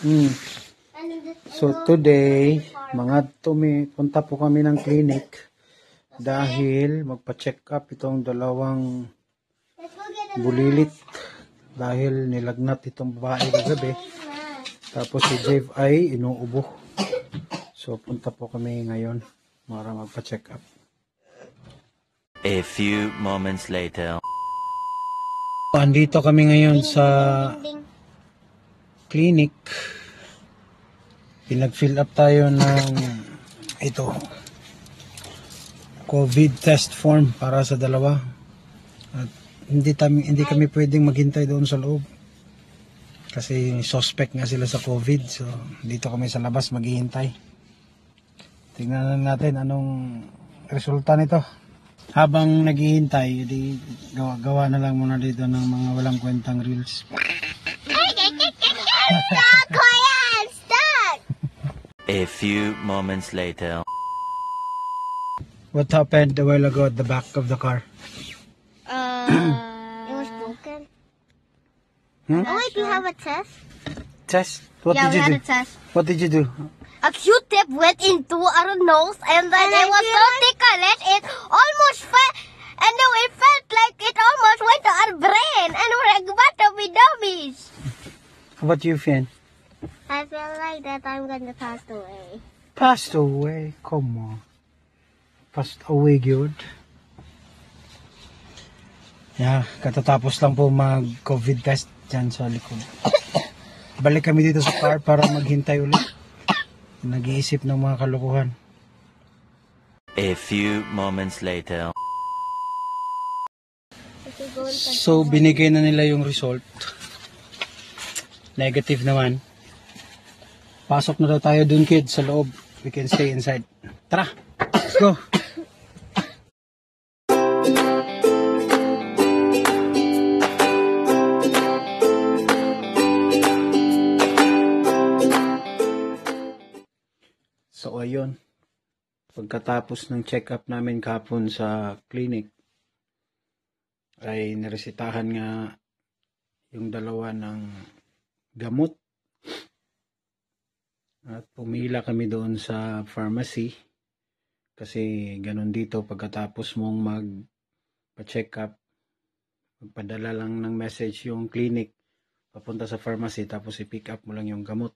Mm. So today, punta po kami ng clinic dahil magpa-check up itong dalawang bulilit dahil nilagnat itong babae kagabi. Tapos si Jave ay inuubo. So punta po kami ngayon para magpa-check up. A few moments later. Andito kami ngayon sa clinic. Pinag-fill up tayo ng ito COVID test form para sa dalawa. At hindi kami pwedeng maghintay doon sa loob kasi suspect nga sila sa COVID. So dito kami sa labas maghihintay. Tingnan natin anong resulta nito. Habang naghihintay, gawa na lang muna dito ng mga walang kwentang reels. A few moments later. What happened a while ago at the back of the car? It was broken. Hmm? Oh wait, we have a test? Test? What Yeah, did you we had do? a test. What did you do? A Q-tip went into our nose and then it was so ticklish, it almost felt, and then it felt like it almost went to our brain and we're like, what are we dummies? How about you, Finn? I feel like that I'm gonna pass away. Passed away? Come on. Passed away, good. Yeah, katatapos lang po mag-COVID test dyan sa likod. Balik kami dito sa car para maghintay ulit. Nag-iisip ng mga kalokohan. A few moments later. So, binigay na nila yung result. Negative naman. Pasok na daw tayo dun, kids, sa loob. We can stay inside. Tara! Let's go! So, ayun. Pagkatapos ng check-up namin kahapon sa clinic, ay naresitahan nga yung dalawa ng gamot. At pumila kami doon sa pharmacy. Kasi ganun dito pagkatapos mong magpa-check up, magpadala lang ng message yung clinic, papunta sa pharmacy, tapos i-pick up mo lang yung gamot.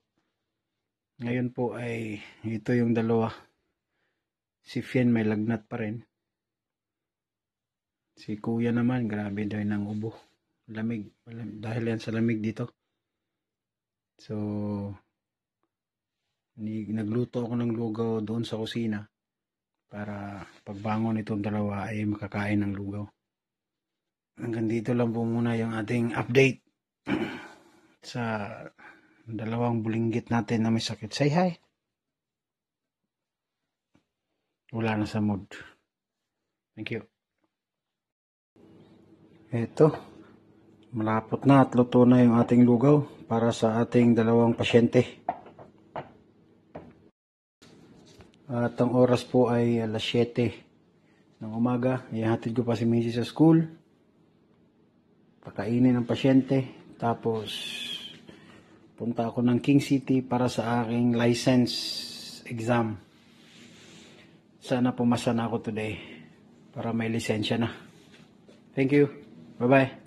Ngayon po ay ito yung dalawa. Si Fien may lagnat pa rin. Si Kuya naman, grabe daw ng ubo. Lamig. Dahil yan sa lamig dito. So, nagluto ako ng lugaw doon sa kusina para pagbangon itong dalawa ay makakain ng lugaw. Hanggang dito lang po muna yung ating update sa dalawang bulinggit natin na may sakit. Say hi. Wala na sa mood. Thank you. Eto, malapot na at luto na yung ating lugaw para sa ating dalawang pasyente. At ang oras po ay alas 7 ng umaga. Ihatid ko pa si Mrs. sa school. Pakainin ng pasyente. Tapos punta ako ng King City para sa aking license exam. Sana pumasa na ako today para may lisensya na. Thank you. Bye-bye.